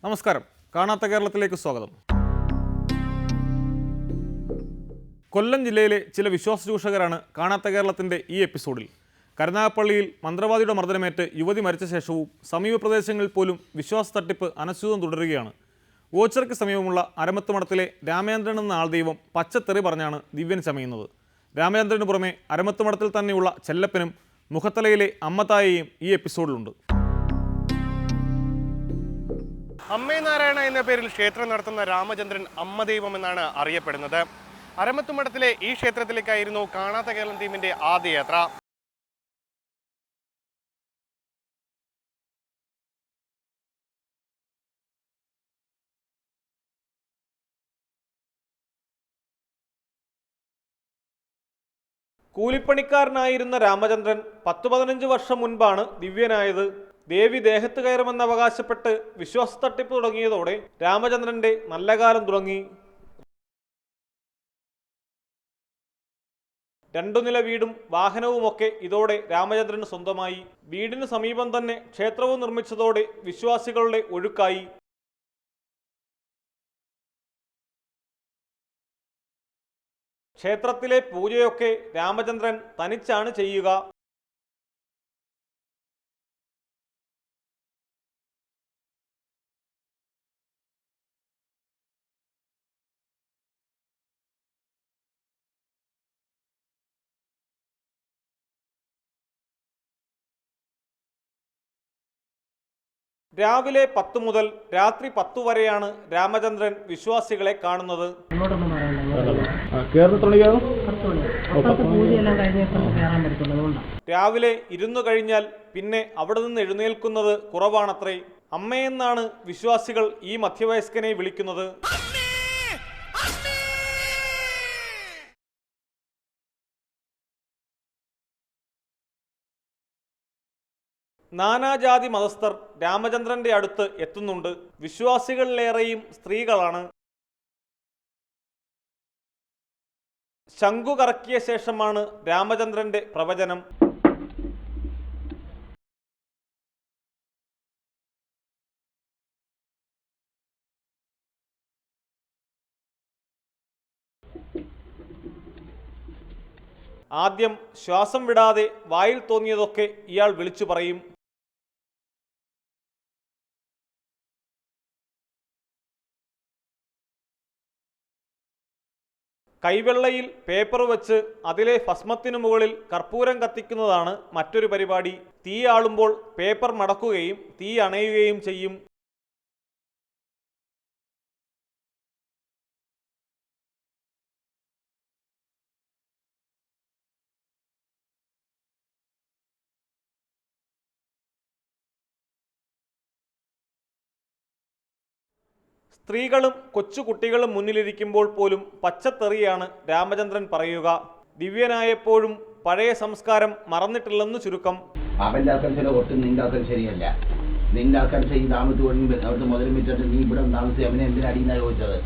നമസ്കാരം. കാണാത്ത കേരളത്തിലേക്ക് സ്വാഗതം. കൊല്ലം ജില്ലയിലെ ചില വിശ്വാസചൂഷകരാണ് കാണാത്ത കേരളത്തിൻ്റെ ഈ എപ്പിസോഡിൽ. കരുനാഗപ്പള്ളിയിൽ മന്ത്രവാദിയുടെ മർദ്ദനമേറ്റ് യുവതി മരിച്ച ശേഷവും സമീപ പ്രദേശങ്ങളിൽ പോലും വിശ്വാസ തട്ടിപ്പ് അനശ്വതം തുടരുകയാണ്. ഓച്ചിറയ്ക്ക് സമീപമുള്ള അരമത്ത് മഠത്തിലെ രാമചന്ദ്രൻ എന്ന ആൾദൈവം പച്ചത്തെറി പറഞ്ഞാണ് ദിവ്യൻ ചമയുന്നത്. രാമചന്ദ്രന് പുറമെ അരമത്ത് മഠത്തിൽ തന്നെയുള്ള ചെല്ലപ്പനും മുഖത്തലയിലെ അമ്മത്തായയും ഈ എപ്പിസോഡിലുണ്ട്. അമ്മേ നാരായണ എന്ന പേരിൽ ക്ഷേത്രം നടത്തുന്ന രാമചന്ദ്രൻ അമ്മദൈവം എന്നാണ് അറിയപ്പെടുന്നത്. അരമത്ത് മഠത്തിലെ ഈ ക്ഷേത്രത്തിലേക്കായിരുന്നു കാണാത്ത കേരളം ടീമിന്റെ ആദ്യ യാത്ര. കൂലിപ്പണിക്കാരനായിരുന്ന രാമചന്ദ്രൻ 10-15 വർഷം മുൻപാണ് ദിവ്യനായത്. ദേവി ദേഹത്ത് കയറുമെന്ന് അവകാശപ്പെട്ട് വിശ്വാസ തട്ടിപ്പ് തുടങ്ങിയതോടെ രാമചന്ദ്രന്റെ നല്ല കാലം തുടങ്ങി. 2 നില വീടും വാഹനവുമൊക്കെ ഇതോടെ രാമചന്ദ്രന് സ്വന്തമായി. വീടിന് സമീപം തന്നെ ക്ഷേത്രവും നിർമ്മിച്ചതോടെ വിശ്വാസികളുടെ ഒഴുക്കായി. ക്ഷേത്രത്തിലെ പൂജയൊക്കെ രാമചന്ദ്രൻ തനിച്ചാണ് ചെയ്യുക. രാവിലെ 10 മുതൽ രാത്രി 10 വരെയാണ് രാമചന്ദ്രൻ വിശ്വാസികളെ കാണുന്നത്. രാവിലെ ഇരുന്നു കഴിഞ്ഞാൽ പിന്നെ അവിടെ നിന്ന് എഴുന്നേൽക്കുന്നത് കുറവാണത്രേ. അമ്മയെന്നാണ് വിശ്വാസികൾ ഈ മധ്യവയസ്കനെ വിളിക്കുന്നത്. നാനാജാതി മതസ്ഥർ രാമചന്ദ്രന്റെ അടുത്ത് എത്തുന്നുണ്ട്. വിശ്വാസികളിലേറെയും സ്ത്രീകളാണ്. ശംഖു കറക്കിയ ശേഷമാണ് രാമചന്ദ്രന്റെ പ്രവചനം. ആദ്യം ശ്വാസം വിടാതെ വായിൽ തോന്നിയതൊക്കെ ഇയാൾ വിളിച്ചു പറയും. കൈവെള്ളയിൽ പേപ്പർ വെച്ച് അതിലെ ഭസ്മത്തിനു മുകളിൽ കർപ്പൂരം കത്തിക്കുന്നതാണ് മറ്റൊരു പരിപാടി. തീ ആളുമ്പോൾ പേപ്പർ മടക്കുകയും തീ അണയുകയും ചെയ്യും. സ്ത്രീകളും കൊച്ചുകുട്ടികളും മുന്നിലിരിക്കുമ്പോൾ പോലും പച്ചത്തെറിയാണ് രാമചന്ദ്രൻ പറയുക. ദിവ്യനായപ്പോഴും പഴയ സംസ്കാരം മറന്നിട്ടില്ലെന്ന് ചുരുക്കം. അവന്റെ ആക്കാൻ ചില ഒട്ടും നിന്റെ ആക്കാൻ ശരിയല്ല. നിന്റെ ആക്കാൻ ചെയ്ത് താമസത്ത് അവിടുത്തെ മുതലും വിറ്റിട്ട് നീ ഇവിടെ താമസിച്ച് അവനെ എന്തിനാ അടിയുന്ന ചോദിച്ചത്?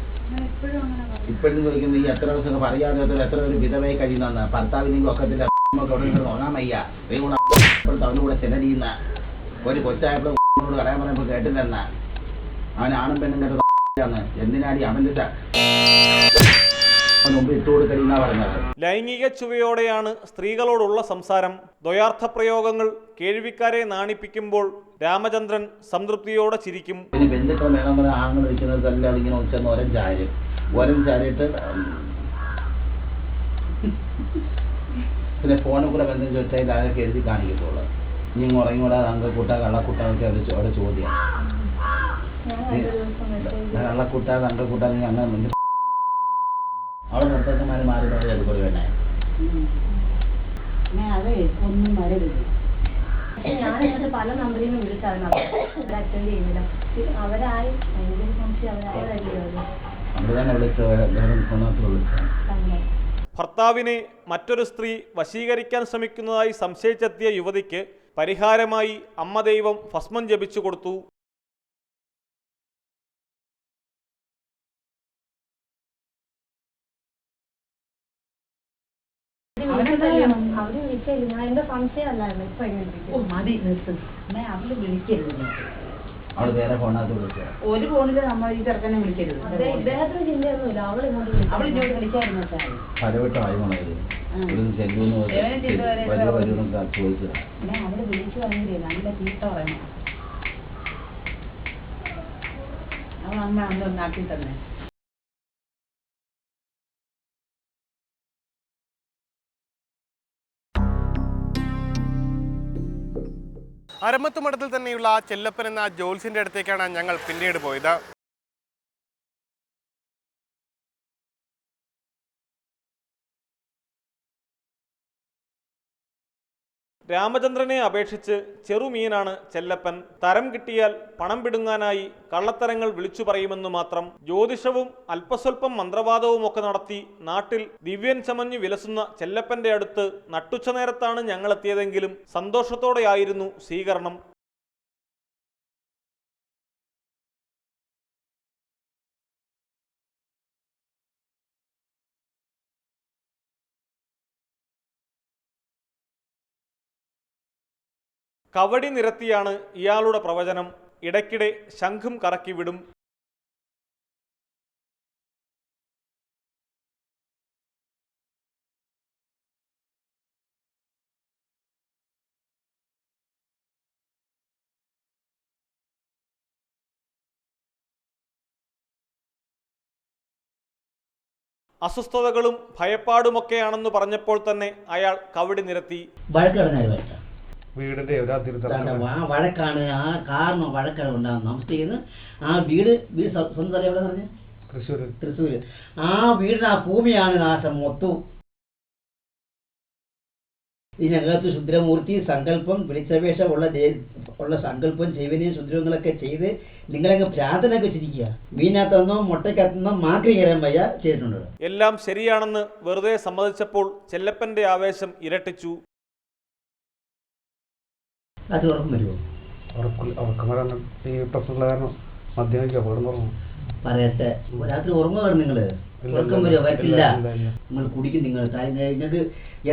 ഇപ്പോഴും ചോദിക്കുന്നത് ഈ എത്ര ദിവസം പറയാതെ എത്ര ഒരു വിധവയെ കഴിയുന്ന ഭർത്താവിനെങ്കിലും ഒക്കത്തില്ല ഉറങ്ങാമയ്യ അവനുകൂടെ ചെലടിയുന്ന ഒരു കൊച്ചായപ്പോഴും പറയാൻ പറയുമ്പോൾ കേട്ടില്ലെന്ന അവൻ ആണും പെണ്ണും കേട്ട എന്തിനാടി അവന്റെ മുമ്പ് ഇട്ടുകൊടുക്കലിന്നാ പറഞ്ഞത്. ലൈംഗിക ചുവയോടെയാണ് സ്ത്രീകളോടുള്ള സംസാരം. ദ്വയാർത്ഥ പ്രയോഗങ്ങൾ കേൾവിക്കാരെ നാണിപ്പിക്കുമ്പോൾ രാമചന്ദ്രൻ സംതൃപ്തിയോടെ ചിരിക്കും. ഇനി ബന്ധുക്കൾ വേണം പറഞ്ഞ ആങ്ങൾ വിളിക്കുന്നതല്ല ഇങ്ങനെ ഉച്ചന്ന് ഒരം ചാരിട്ട് പിന്നെ ഫോണിൽ കൂടെ ബന്ധം ചോദിച്ചാൽ അതൊക്കെ എഴുതി കാണിക്കത്തുള്ളൂ. ഇനി ഉറങ്ങിക്കൂടാ അങ്കക്കൂട്ട കള്ളക്കൂട്ടൊക്കെ അവിടെ ചോദ്യം. കള്ളക്കൂട്ട അങ്കക്കൂട്ട അങ്ങനെ അവിടെ നിർത്തക്കന്മാര് മാറി മാറി അതുപോലെ വേണേ. ഞാനത് പല നമ്പറിൽ വിളിച്ചായിരുന്നു, അറ്റൻഡ് ചെയ്യുന്നില്ല. അവരായി ഭർത്താവിനെ മറ്റൊരു സ്ത്രീ വശീകരിക്കാൻ ശ്രമിക്കുന്നതായി സംശയിച്ചെത്തിയ യുവതിക്ക് പരിഹാരമായി അമ്മദൈവം ഭസ്മം ജപിച്ചു കൊടുത്തു. അവര് വിളിച്ചില്ല, ഞാൻ എന്റെ സംശയമല്ലായിരുന്നു. ഇപ്പൊ മതി നിർത്തും അവര് വിളിക്കരുത്. അവള് വേറെ ഫോണിനകത്ത് വിളിച്ചത്. ഒരു ഫോണില് നമ്മൾ ഈ ചെറുക്കനെ വിളിക്കരുത്. ഇദ്ദേഹത്തിന് ചിന്തയൊന്നുമില്ല. അവൾ ഇങ്ങോട്ട് വിളിക്കായിരുന്നു. പലവട്ടമായി പോണത് ഇവിടുന്ന് ചെല്ലുമെന്ന് വലിയ വരുന്നൊക്കെ ചോദിച്ചത്. അവള് വിളിച്ചു പറഞ്ഞില്ലേ നല്ല ചീത്ത പറയണം. അവൾ അമ്മ അന്ന് നാട്ടിൽ തന്നെ. അരമത്തുമഠത്തിൽ തന്നെയുള്ള ചെല്ലപ്പൻ എന്ന ജോൽസിന്റെ അടുത്തേക്കാണ് ഞങ്ങൾ പിന്നീട് പോയത്. രാമചന്ദ്രനെ അപേക്ഷിച്ച് ചെറുമീനാണ് ചെല്ലപ്പൻ. തരം കിട്ടിയാൽ പണം പിടുങ്ങാനായി കള്ളത്തരങ്ങൾ വിളിച്ചു പറയുമെന്നു മാത്രം. ജ്യോതിഷവും അല്പസ്വല്പം മന്ത്രവാദവും ഒക്കെ നടത്തി നാട്ടിൽ ദിവ്യൻ ചമഞ്ഞു വിലസുന്ന ചെല്ലപ്പന്റെ അടുത്ത് നട്ടുച്ച നേരത്താണ് ഞങ്ങളെത്തിയതെങ്കിലും സന്തോഷത്തോടെയായിരുന്നു സ്വീകരണം. കവടി നിരത്തിയാണ് ഇയാളുടെ പ്രവചനം. ഇടയ്ക്കിടെ ശംഖും കറക്കി വിടും. അസ്വസ്ഥതകളും ഭയപ്പാടുമൊക്കെയാണെന്ന് പറഞ്ഞപ്പോൾ തന്നെ അയാൾ കവടി നിരത്തി. വീടിന്റെ വഴക്കാണ് ആ കാരണം വഴക്കാണ് ഉണ്ടാകുന്നത്. നമസ്തേന്ന് ആ വീട് സ്വന്തം എവിടെ പറഞ്ഞ തൃശ്ശൂര്. ആ വീടിന് ആ ഭൂമിയാണ് നാശം മൊത്തവും. ഇതിനകത്ത് ശുദ്രമൂർത്തി സങ്കല്പം വെളിച്ചവേഷം ഉള്ള സങ്കല്പം ചെയ്വനെയും ശുദ്രങ്ങളൊക്കെ ചെയ്ത് നിങ്ങളങ്ങ് പ്രാർത്ഥന വെച്ചിരിക്കുക. മീനകത്തൊന്നോ മുട്ടക്കകത്തുനിന്നോ മാക്രി കയറാൻ വയ്യ ചെയ്തിട്ടുണ്ട്. എല്ലാം ശരിയാണെന്ന് വെറുതെ സമ്മതിച്ചപ്പോൾ ചെല്ലപ്പന്റെ ആവേശം ഇരട്ടിച്ചു. അത് ഉറക്കം വരുമോ? ഈ പ്രശ്നമുള്ള കാരണം മദ്യം പറയട്ടെ, രാത്രി ഉറങ്ങുക നിങ്ങള്? ഉറക്കം വരുമോ? പറ്റില്ല. നിങ്ങൾ കുടിക്കും. നിങ്ങൾക്ക്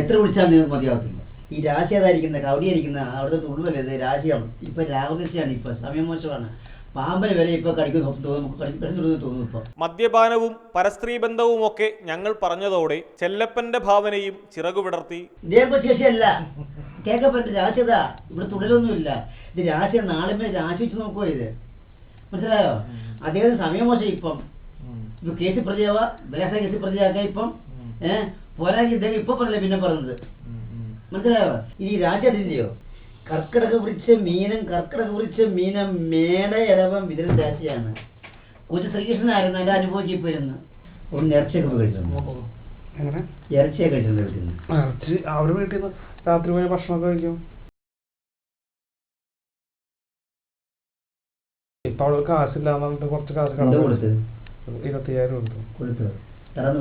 എത്ര വിളിച്ചാൽ നിങ്ങൾക്ക് മതിയാവത്തില്ല. ഈ രാശി അതായിരിക്കുന്ന കവടിയായിരിക്കുന്ന അവിടുത്തെ തുള്ളല്ലേ രാശിയാണ്. ഇപ്പൊ രാഹുദശയാണ്. ഇപ്പൊ സമയം മോശമാണ്. പാമ്പന് വരെ ഇപ്പൊ തോന്നുന്നു. ഇപ്പൊ മദ്യപാനവും പരസ്ത്രീ ബന്ധവും ഒക്കെ ഞങ്ങൾ പറഞ്ഞതോടെ ചെല്ലപ്പന്റെ ഭാവനയും ചിറകുവിടർത്തി. ശേഷിയല്ല കേൾക്കപ്പെട്ട രാശിയതാ. ഇവിടെ തുടരൊന്നുമില്ല. ഇത് രാശിയ നാളെ രാശി വെച്ച് നോക്കുവോ? ഇത് മനസ്സിലായോ? അദ്ദേഹത്തിന് സമയം മോശം. ഇപ്പം ഇപ്പൊ കേസ് പ്രതിയാവാ, ബലാത്സംഗ കേസ് പ്രതിയാക്ക. ഇപ്പം പോരാ ഇദ്ദേഹം ഇപ്പൊ പറഞ്ഞില്ല പിന്നെ പറഞ്ഞത്. മനസ്സിലായോ? ഇനി രാശി അതില്ലയോ? കർക്കിടക വൃക്ഷം മീനം മേട ഇടവം വിതരം രാശിയാണ്. കൊച്ചു ശ്രീകൃഷ്ണനായിരുന്നു അതിന്റെ അനുഭവിച്ച് ഇപ്പൊ ഇരുന്ന് ഒന്ന് ഇറച്ചിയൊക്കെ കഴിച്ചിട്ടുണ്ട്. ഇറച്ചിയൊക്കെ കഴിച്ചിട്ടുണ്ട്. അവര് വീട്ടിൽ നിന്ന് രാത്രി പോയി ഭക്ഷണമൊക്കെ കഴിക്കും. ഇപ്പൊ അവൾക്ക് കാശില്ല എന്നിട്ട് കുറച്ച് കാശ് കടം കൊടുത്ത് 25,000 കൊടുത്തു. അതാരാന്ന്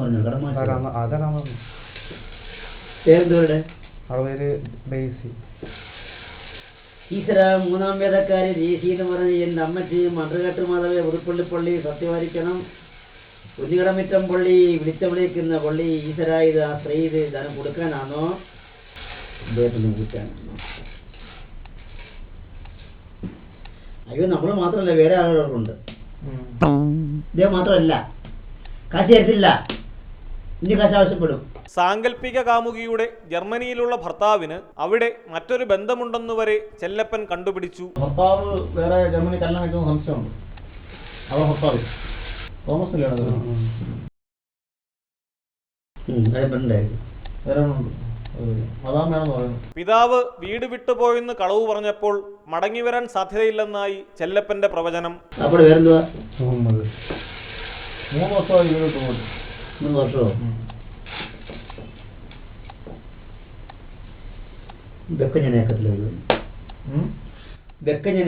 അവളുടെ പേര് ബേസി. ഈശ്വര മൂന്നാം വേദക്കാരി ദേശി എന്ന് പറഞ്ഞ് എൻ്റെ അമ്മച്ചി മന്ത്രകാട്ട് മാതാവെ ഉടുപ്പള്ളിപ്പള്ളി സത്യവാരിക്കണം കുഞ്ഞിക്കടമിറ്റം പള്ളി വിളിക്കുന്ന പള്ളി. ഈശ്വര ഇത് ആ സ്ത്രീ ഇത് ധനം കൊടുക്കാനാണോ അദ്ദേഹത്തിന് കൂട്ടാനാണോ? അയ്യോ നമ്മൾ മാത്രമല്ല വേറെ ആളുകളുണ്ട്. ഇദ്ദേഹം മാത്രമല്ല കാശ് തരത്തില്ല. ഇനി കാശ് ആവശ്യപ്പെടും. സാങ്കല്പിക കാമുകിയുടെ ജർമ്മനിയിലുള്ള ഭർത്താവിന് അവിടെ മറ്റൊരു ബന്ധമുണ്ടെന്ന് വരെ ചെല്ലപ്പൻ കണ്ടുപിടിച്ചു. ഭർത്താവ് വേറെ ജർമ്മനി കല്യാണം കഴിക്കുന്ന സംശയമുണ്ട്. അവ ഭർത്താവ് തോമസിലാണ്. പിതാവ് വീട് വിട്ടുപോയെന്ന് കളവ് പറഞ്ഞപ്പോൾ മടങ്ങിവരാൻ സാധ്യതയില്ലെന്നായി ചെല്ലപ്പന്റെ പ്രവചനം. 3 വർഷമായി വീട് വിട്ടു. 3 വർഷമോ? ഇതൊക്കെ ഞാൻ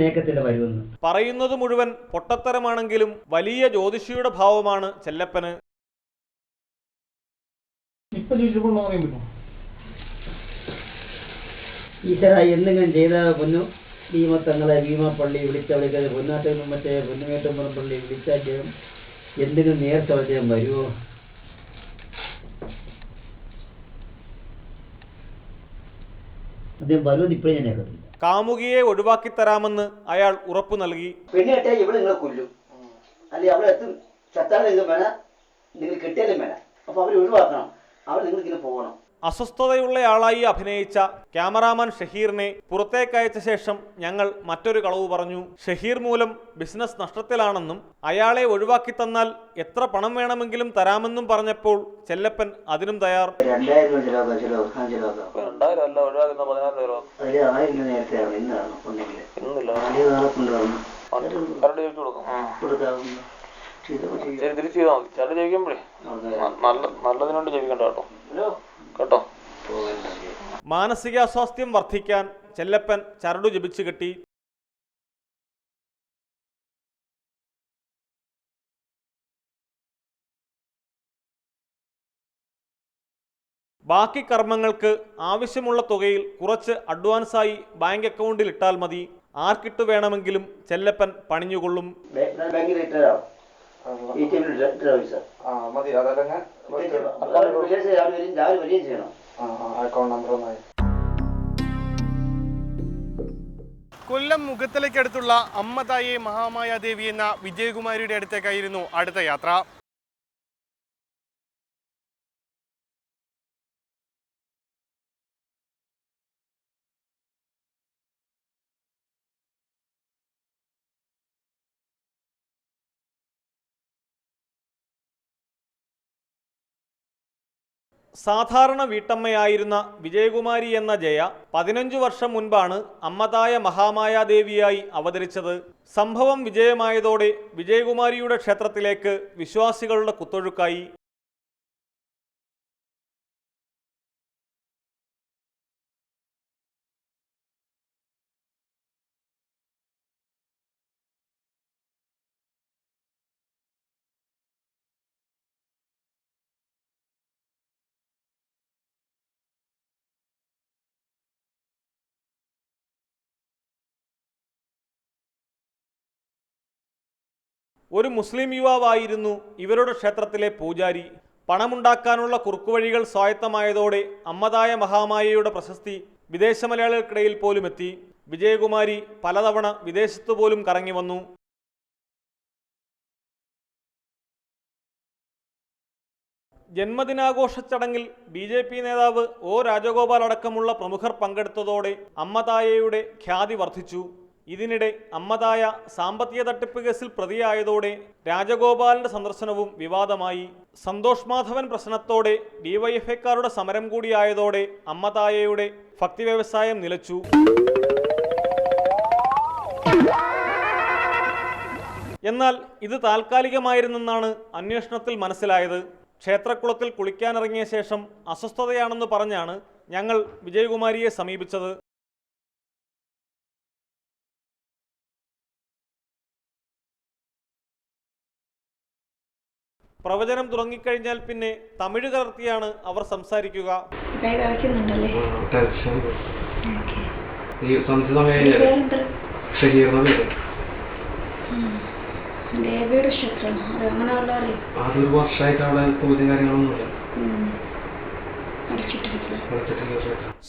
ഏക്കത്തില്ല വരുമെന്ന് പറയുന്നത് മുഴുവൻ പൊട്ടത്തരമാണെങ്കിലും വലിയ ജ്യോതിഷിയുടെ ഭാവമാണ് ചെല്ലപ്പന്. ഈശ്വര എന്തെങ്കിലും ചെയ്ത പൊന്നു ഭീമത്തങ്ങളെ ഭീമപ്പള്ളി വിളിച്ചവിളിക്കാതെ പൊന്നാട്ടും മറ്റേ പൊന്നുമേട്ടുമ്പുറം പള്ളി വിളിച്ചാൽ എന്തെങ്കിലും നേരത്തെ അദ്ദേഹം വരുമോ? അദ്ദേഹം വരുമെന്ന് ഇപ്പോഴും ഞാൻ ഏക്കത്തില്ല. കാമുകിയെ ഒഴിവാക്കിത്തരാമെന്ന് അയാൾ ഉറപ്പു നൽകി. പെണ്ണ് കെട്ടിയാൽ ഇവിടെ നിങ്ങളെ കൊല്ലും, അല്ലെങ്കിൽ അവിടെ എത്തും, ചത്താലും വേണം, നിങ്ങൾ കെട്ടിയാലും വേണം. അപ്പോൾ അവർ ഒഴിവാക്കണം, അവർ നിങ്ങളിങ്ങനെ പോകണം. അസ്വസ്ഥതയുള്ളയാളായി അഭിനയിച്ച ക്യാമറാമാൻ ഷഹീറിനെ പുറത്തേക്കയച്ച ശേഷം ഞങ്ങൾ മറ്റൊരു കളവ് പറഞ്ഞു. ഷഹീർ മൂലം ബിസിനസ് നഷ്ടത്തിലാണെന്നും അയാളെ ഒഴിവാക്കി തന്നാൽ എത്ര പണം വേണമെങ്കിലും തരാമെന്നും പറഞ്ഞപ്പോൾ ചെല്ലപ്പൻ അതിനും തയ്യാർ. 2000 രൂപ ചിലവാക്കാം. 2000 അല്ല, ഒഴിവാക്കുന്ന 16 രൂപ. അതിൽ 1000 നേരത്തെ ആണ്, ഇന്നാണ് ഉണ്ടെങ്കിൽ നാളെ കൊണ്ടുവരണം കൊടുക്കാവുന്ന തിരിച്ചു ചെയ്താൽ മതി. ചേട്ടൻ ജയിക്കുമ്പോഴേ നല്ലതിനോണ്ട് ജയിക്കണ്ട കേട്ടോ. മാനസികാസ്വാസ്ഥ്യം വർദ്ധിക്കാൻ ചെല്ലപ്പൻ ചരടു ജപിച്ചു കെട്ടി. ബാക്കി കർമ്മങ്ങൾക്ക് ആവശ്യമുള്ള തുകയിൽ കുറച്ച് അഡ്വാൻസായി ബാങ്ക് അക്കൗണ്ടിൽ ഇട്ടാൽ മതി. ആർക്കിട്ട് വേണമെങ്കിലും ചെല്ലപ്പൻ പണിഞ്ഞുകൊള്ളും. കൊല്ലം മുഖത്തലയ്ക്കടുത്തുള്ള അമ്മതായെ മഹാമായാദേവി എന്ന വിജയകുമാരിയുടെ അടുത്തേക്കായിരുന്നു അടുത്ത യാത്ര. സാധാരണ വീട്ടമ്മയായിരുന്ന വിജയകുമാരി എന്ന ജയ 15 വർഷം മുൻപാണ് അമ്മതായ മഹാമായാദേവിയായി അവതരിച്ചത്. സംഭവം വിജയമായതോടെ വിജയകുമാരിയുടെ ക്ഷേത്രത്തിലേക്ക് വിശ്വാസികളുടെ കുത്തൊഴുക്കായി. ഒരു മുസ്ലിം യുവാവായിരുന്നു ഇവരുടെ ക്ഷേത്രത്തിലെ പൂജാരി. പണമുണ്ടാക്കാനുള്ള കുറുക്കുവഴികൾ സ്വായത്തമായതോടെ അമ്മതായ മഹാമായയുടെ പ്രശസ്തി വിദേശ മലയാളികൾക്കിടയിൽ പോലും എത്തി. വിജയകുമാരി പലതവണ വിദേശത്തു പോലും കറങ്ങി വന്നു. ജന്മദിനാഘോഷ ചടങ്ങിൽ BJP നേതാവ് O രാജഗോപാൽ അടക്കമുള്ള പ്രമുഖർ പങ്കെടുത്തതോടെ അമ്മതായയുടെ ഖ്യാതി വർദ്ധിച്ചു. ഇതിനിടെ അമ്മതായ സാമ്പത്തിക തട്ടിപ്പ് കേസിൽ പ്രതിയായതോടെ രാജഗോപാലിന്റെ സന്ദർശനവും വിവാദമായി. സന്തോഷ് മാധവൻ പ്രശ്നത്തോടെ DYFIക്കാരുടെ സമരം കൂടിയായതോടെ അമ്മതായയുടെ ഭക്തി വ്യവസായം നിലച്ചു. എന്നാൽ ഇത് താൽക്കാലികമായിരുന്നെന്നാണ് അന്വേഷണത്തിൽ മനസ്സിലായത്. ക്ഷേത്രക്കുളത്തിൽ കുളിക്കാനിറങ്ങിയ ശേഷം അസ്വസ്ഥതയാണെന്ന് പറഞ്ഞാണ് ഞങ്ങൾ വിജയകുമാരിയെ സമീപിച്ചത്. പ്രവചനം തുടങ്ങിക്കഴിഞ്ഞാൽ പിന്നെ തമിഴ് കലർത്തിയാണ് അവർ സംസാരിക്കുക.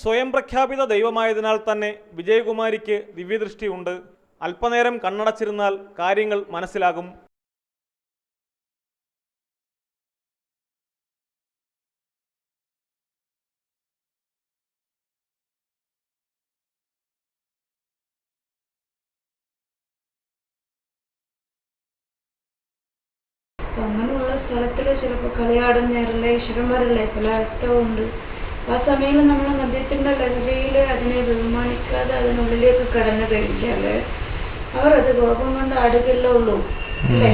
സ്വയം പ്രഖ്യാപിത ദൈവമായതിനാൽ തന്നെ വിജയകുമാരിക്ക് ദിവ്യദൃഷ്ടിയുണ്ട്. അല്പനേരം കണ്ണടച്ചിരുന്നാൽ കാര്യങ്ങൾ മനസ്സിലാകും. അങ്ങനെയുള്ള സ്ഥലത്തിൽ ചിലപ്പോൾ കളിയാടുന്ന നേരല്ലേ ഈശ്വരന്മാരല്ലേ പല അർത്ഥമുണ്ട്. ആ സമയം നമ്മൾ മദ്യത്തിന്റെ ലഹരിയിൽ അതിനെ ബഹുമാനിക്കാതെ അതിനുള്ളിലേക്ക് കടന്നു കഴിഞ്ഞാൽ അവർ അത് കോപം കൊണ്ട് അടുകല്ലേ ഉള്ളൂ അല്ലേ?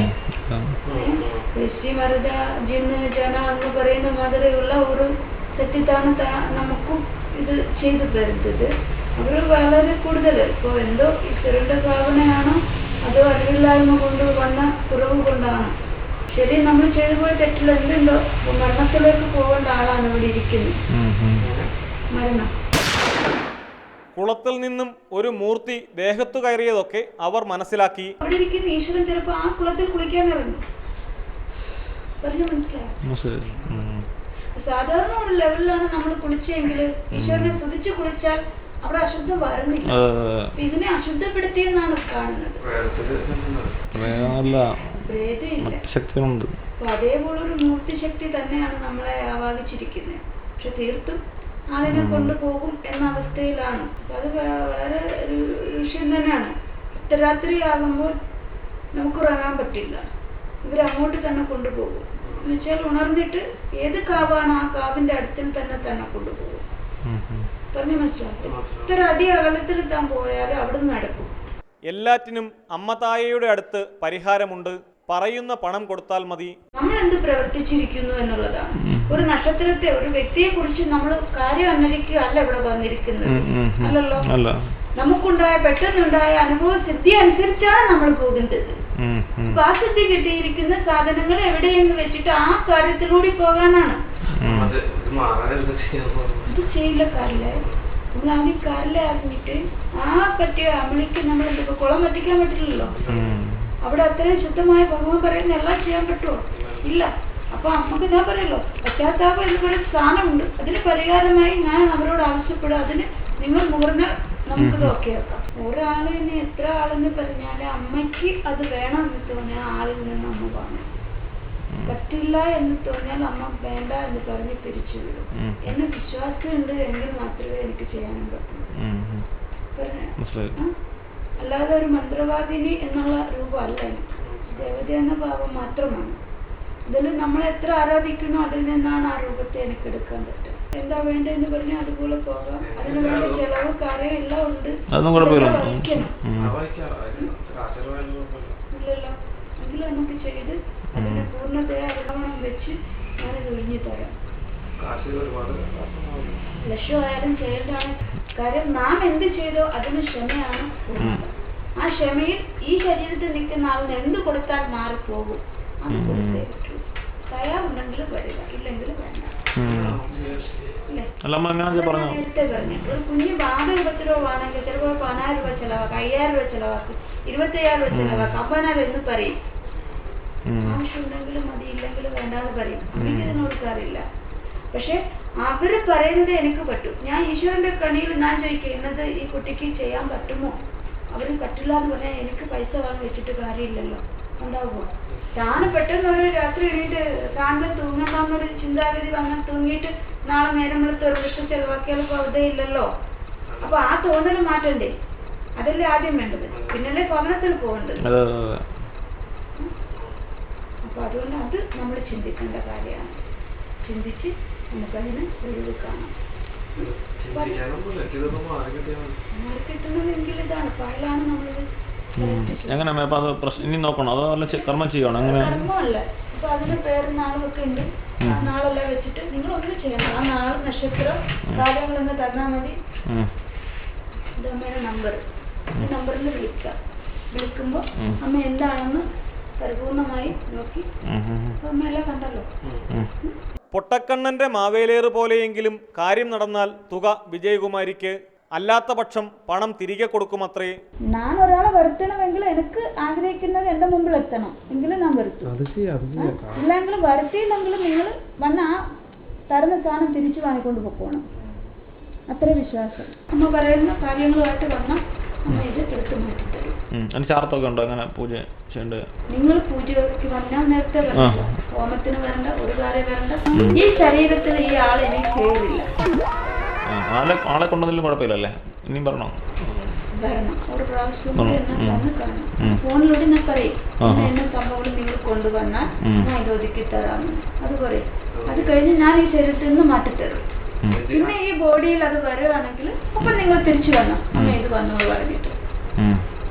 മരുത ജിന്ന് ജന എന്ന് പറയുന്ന മാതിരിയുള്ള ഒരു തെറ്റിദ്ധാരണ നമുക്കും ഇത് ചെയ്തു തരുന്നത്. അവർ വളരെ കൂടുതൽ ഇപ്പോൾ എന്തോ ഈശ്വരന്റെ ഭാവനയാണോ അതോ അറിവില്ലായ്മ കൊണ്ട് വന്ന കുറവ് കൊണ്ടാണ്. ശരി, നമ്മൾ ചെയ്തു പോയ തെറ്റിൽ എന്തുണ്ടോ മരണത്തിലേക്ക് പോകേണ്ട ആളാണ് ഇവിടെ ഇരിക്കുന്നത്. മരണം. കുളത്തിൽ നിന്നും ഒരു മൂർത്തി ദേഹത്തു കയറിയതൊക്കെ അവർ മനസ്സിലാക്കി. അവിടെ ഇരിക്കുന്ന ഈശ്വരൻ ചിലപ്പോൾ ആ കുളത്തിൽ കുളിക്കാൻ ഇറങ്ങും. പറഞ്ഞു മനസ്സിലായി. സാധാരണ ഒരു ലെവലിലാണ് നമ്മൾ കുളിച്ചെങ്കിൽ ഈശ്വരനെ സ്തുതിച്ച് കുളിച്ചാൽ അവിടെ അശുദ്ധം വരുന്നില്ല. അപ്പൊ ഇതിനെ അശുദ്ധപ്പെടുത്തിയെന്നാണ് കാണുന്നത്. ശക്തിയുണ്ട്. അപ്പൊ അതേപോലെ ഒരു മൂർത്തിശക്തി തന്നെയാണ് നമ്മളെ ആവാഹിച്ചിരിക്കുന്നത്. പക്ഷെ തീർത്തും അതിനെ കൊണ്ടുപോകും എന്ന അവസ്ഥയിലാണ്. അപ്പൊ അത് വളരെ ഒരു വിഷയം തന്നെയാണ്. രാത്രിയാകുമ്പോൾ നമുക്ക് ഉറങ്ങാൻ പറ്റില്ല. ഇവരങ്ങോട്ട് തന്നെ കൊണ്ടുപോകും. എന്നുവെച്ചാൽ ഉണർന്നിട്ട് ഏത് കാവാണ് ആ കാവിന്റെ അടുത്തിൽ തന്നെ കൊണ്ടുപോകും. പറഞ്ഞു മനസ്സിലാക്കും. ഇത്ര അടി അകലത്തിൽ താൻ പോയാലും അവിടെ നിന്ന് നടക്കും. എല്ലാറ്റിനും അമ്മ തായയുടെ അടുത്ത് പരിഹാരമുണ്ട്. പറയുന്ന പണം കൊടുത്താൽ മതി. നമ്മൾ എന്ത് പ്രവർത്തിച്ചിരിക്കുന്നു എന്നുള്ളതാണ്. ഒരു നക്ഷത്രത്തെ, ഒരു വ്യക്തിയെ കുറിച്ച് നമ്മൾ കാര്യം അന്വേഷിക്കുക അല്ല ഇവിടെ വന്നിരിക്കുന്നത്. അല്ലല്ലോ. നമുക്കുണ്ടായ പെട്ടെന്നുണ്ടായ അനുഭവ സിദ്ധി അനുസരിച്ചാണ് നമ്മൾ പോകുന്നത്. ആ സിദ്ധി കിട്ടിയിരിക്കുന്ന സാധനങ്ങൾ എവിടെയെന്ന് വെച്ചിട്ട് ആ കാര്യത്തിലൂടെ പോകാനാണ്. ഇത് ചെയ്യില്ല കാറിലെ. നമ്മൾ ആദ്യം കാറിലെ അറിഞ്ഞിട്ട് ആ പറ്റിയ അമ്മളിക്ക് നമ്മൾ എന്തൊക്കെ കുളം കത്തിക്കാൻ പറ്റില്ലല്ലോ. അവിടെ അത്രയും ശുദ്ധമായ ഭഗവാൻ പറയുന്ന എല്ലാം ചെയ്യാൻ പറ്റുമോ? ഇല്ല. അപ്പൊ അമ്മക്ക് ഞാൻ പറയല്ലോ, പശ്ചാത്താപം എന്ന് പറയുന്ന സ്ഥാനമുണ്ട്. അതിന് പരിഹാരമായി ഞാൻ അവരോട് ആവശ്യപ്പെടും. അതിന് നിങ്ങൾ മുറിഞ്ഞാൽ നമുക്കിത് ഓക്കെ ആക്കാം. ഒരാളിന് എത്ര ആളെന്ന് പറഞ്ഞാല് അമ്മയ്ക്ക് അത് വേണം എന്ന് തോന്നിയാൽ ആളിൽ നിന്ന് അമ്മ വാങ്ങും. പറ്റില്ല എന്ന് തോന്നിയാൽ അമ്മ വേണ്ട എന്ന് പറഞ്ഞ് പിരിച്ചു വിടും. എന്നെ വിശ്വാസം ഉണ്ട് എങ്കിൽ മാത്രമേ എനിക്ക് ചെയ്യാനും പറ്റുള്ളൂ. അല്ലാതെ ഒരു മന്ത്രവാദിനി എന്നുള്ള രൂപമല്ല എനിക്ക്. ദേവത എന്ന ഭാവം മാത്രമാണ്. ഇതിൽ നമ്മൾ എത്ര ആരാധിക്കണോ അതിൽ നിന്നാണ് ആ രൂപത്തെ എനിക്ക് എടുക്കാൻ പറ്റുക. എന്താ വേണ്ടെന്ന് പറഞ്ഞാൽ അതുപോലെ പോകാം. അതിന് വേണ്ട ചെലവ് കാര്യം എല്ലാം ഉണ്ട്. ഇല്ലല്ലോ. എങ്കിലും നമുക്ക് ചെയ്ത് അതിന്റെ പൂർണ്ണതയെ അരവണം വെച്ച് ഞാനിത് ഒഴിഞ്ഞു തരാം. ലക്ഷ്യമായാലും ചെയ്യേണ്ടതാണ്. കാര്യം നാം എന്ത് ചെയ്തോ അതിന് ക്ഷമയാണ് പൂർണ്ണത. ആ ക്ഷമയിൽ ഈ ശരീരത്തിൽ നിൽക്കുന്ന ആളിന് എന്ത് കൊടുത്താൽ മാറിപ്പോകും. അത് കൊടുത്തേ പറ്റൂ. തയ്യാറുണ്ടെങ്കിൽ വരിക, ഇല്ലെങ്കിൽ വേണ്ട. നേരത്തെ പറഞ്ഞു ഒരു കുഞ്ഞ് ബാധരൂപത്തിലോ ആണെങ്കിൽ ചിലപ്പോൾ 10,000 രൂപ ചെലവാക്കും, 5,000 രൂപ ചെലവാക്കും, 25,000 രൂപ ചെലവാക്കും. 50,000 എന്ന് പറയും. ആവശ്യമുണ്ടെങ്കിലും മതി, ഇല്ലെങ്കിൽ വേണ്ടാന്ന് പറയും. എനിക്ക് ഇതിനോട് കാര്യമില്ല. പക്ഷെ അവര് പറയുന്നത് എനിക്ക് പറ്റും. ഞാൻ ഈശ്വരന്റെ കണിയിൽ ഞാൻ ചോദിക്കുക ഇന്നത് ഈ കുട്ടിക്ക് ചെയ്യാൻ പറ്റുമോ? അവര് പറ്റില്ല എന്ന് പറഞ്ഞാൽ എനിക്ക് പൈസ വാങ്ങി വെച്ചിട്ട് കാര്യമില്ലല്ലോ. ഉണ്ടാവുമോ? താൻ പെട്ടെന്ന് ഒരു രാത്രി എണീറ്റ് താങ്കൾ തൂങ്ങണ്ടെന്നൊരു ചിന്താഗതി വന്നാൽ തൂങ്ങിയിട്ട് നാളെ നേരം വെളുത്ത് ഒരു ലക്ഷം ചെലവാക്കിയാലും അവധയില്ലല്ലോ. അപ്പൊ ആ തോന്നൽ മാറ്റണ്ടേ? അതല്ലേ ആദ്യം വേണ്ടത്. പിന്നല്ലേ ഭവനത്തിൽ പോകേണ്ടത്. അപ്പൊ അതുകൊണ്ട് അത് നമ്മൾ ചിന്തിക്കേണ്ട കാര്യമാണ്. ചിന്തിച്ച് നമുക്കതിന് ഒഴിവ് കാണാം. മാറിക്കിട്ടുന്നതെങ്കിൽ ഇതാണ് പായലാണ് നമ്മളിത് കർമ്മം ചെയ്യണം. കർമ്മമല്ല. ഇപ്പൊ അതിന്റെ പേര് നാളൊക്കെ ഉണ്ട്. ആ നാളെല്ലാം വെച്ചിട്ട് നിങ്ങൾ ഒന്നും ചെയ്യണം. ആ നാള് നക്ഷത്രം കാര്യങ്ങളൊന്ന് തന്നാൽ മതി. ഇത് അമ്മയുടെ നമ്പർ. ഈ നമ്പറിൽ വിളിക്കാം. വിളിക്കുമ്പോ അമ്മ എന്താണെന്ന് പരിപൂർണമായി നോക്കി അമ്മ എല്ലാം കണ്ടല്ലോ. പൊട്ടക്കണ്ണന്റെ മാവേലേറ് പോലെയെങ്കിലും കാര്യം നടന്നാൽ തുക വിജയകുമാരിക്ക്, അല്ലാത്ത പക്ഷം പണം തിരികെ കൊടുക്കുമത്രേ. ഞാൻ ഒരാളെ വരുത്തണമെങ്കിൽ എനിക്ക് ആഗ്രഹിക്കുന്നത് എന്റെ മുമ്പിൽ എത്തണം. എങ്കിലും ഞാൻ വരുത്തും. ഇല്ലെങ്കിൽ വരുത്തിയില്ലെങ്കിലും നിങ്ങൾ വന്ന ആ തരുന്ന സാധനം തിരിച്ചു വാങ്ങിക്കൊണ്ട് പോകണം. അത്ര വിശ്വാസം. അമ്മ പറയുന്ന കാര്യങ്ങളുമായിട്ട് വന്നാൽ അമ്മ ഇത് എടുത്ത് മാറ്റി തരും. നിങ്ങൾ പൂജയ്ക്ക് വന്നാൽ നേരത്തെ വരണ്ട, ഹോമത്തിന് വരണ്ട, ഒരു കാര്യം വരണ്ട. ഈ ശരീരത്തിൽ ഈ ആളിനെ കയറില്ല. ആളെ കൊണ്ടതിലും കുഴപ്പമില്ലല്ലേ? ഇനിയും പറഞ്ഞോ? വരണം. ഒരു പ്രാവശ്യം വന്ന് കാണണം. ഫോണിലൂടെ ഞാൻ പറയും എന്നെ സംഭവം നിങ്ങൾ കൊണ്ടുവന്നാൽ ഞാൻ ഇത് ഒതുക്കി തരാമെന്ന്. അത് പറയും. അത് കഴിഞ്ഞ് ഞാൻ ഈ ശരീരത്തിൽ നിന്ന് മാറ്റിത്തരും. പിന്നെ ഈ ബോഡിയിൽ അത് വരുവാണെങ്കിൽ അപ്പൊ നിങ്ങൾ തിരിച്ചു വരണം. അമ്മ ഇത് വന്നോളൂ പറഞ്ഞിട്ട്.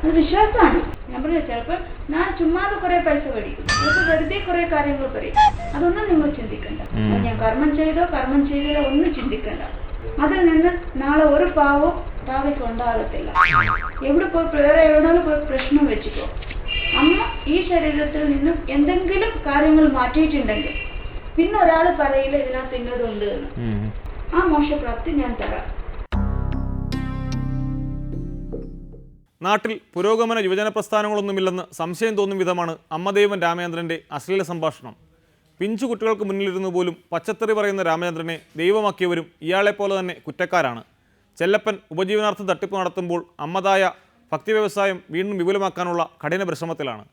അത് വിശ്വാസമാണ്. ഞാൻ പറയാം ചിലപ്പോൾ ഞാൻ ചുമ്മാതെ കുറെ പൈസ മേടിക്കും, ചിലപ്പോൾ വെറുതെ കുറെ കാര്യങ്ങൾ പറയും. അതൊന്നും നിങ്ങൾ ചിന്തിക്കണ്ട. ഞാൻ കർമ്മം ചെയ്തോ ഒന്നും ചിന്തിക്കണ്ട. അതിൽ നിന്ന് നാളെ ഒരു പാവവും താവയ്ക്ക് ഉണ്ടാകത്തില്ല. എവിടെ പോയി വേറെ എവിടെയും പോയി പ്രശ്നം വെച്ചിട്ടോ അമ്മ ഈ ശരീരത്തിൽ നിന്നും എന്തെങ്കിലും കാര്യങ്ങൾ മാറ്റിയിട്ടുണ്ടെങ്കിൽ പിന്നെ ഒരാൾ പറയില്ല ഇതിനകത്ത് ഇന്നതുണ്ട് എന്ന്. ആ മോശപ്രാപ്തി ഞാൻ തരാം. നാട്ടിൽ പുരോഗമന യുവജന പ്രസ്ഥാനങ്ങളൊന്നുമില്ലെന്ന് സംശയം തോന്നും വിധമാണ് അമ്മദേവൻ രാമചന്ദ്രൻ്റെ അശ്ലീല സംഭാഷണം. പിഞ്ചു കുട്ടികൾക്ക് മുന്നിലിരുന്നു പോലും പച്ചത്തെറി പറയുന്ന രാമചന്ദ്രനെ ദൈവമാക്കിയവരും ഇയാളെപ്പോലെ തന്നെ കുറ്റക്കാരാണ്. ചെല്ലപ്പൻ ഉപജീവനാർത്ഥം തട്ടിപ്പ് നടത്തുമ്പോൾ അമ്മതായ ഭക്തി വ്യവസായം വീണ്ടും വിപുലമാക്കാനുള്ള കഠിന പരിശ്രമത്തിലാണ്.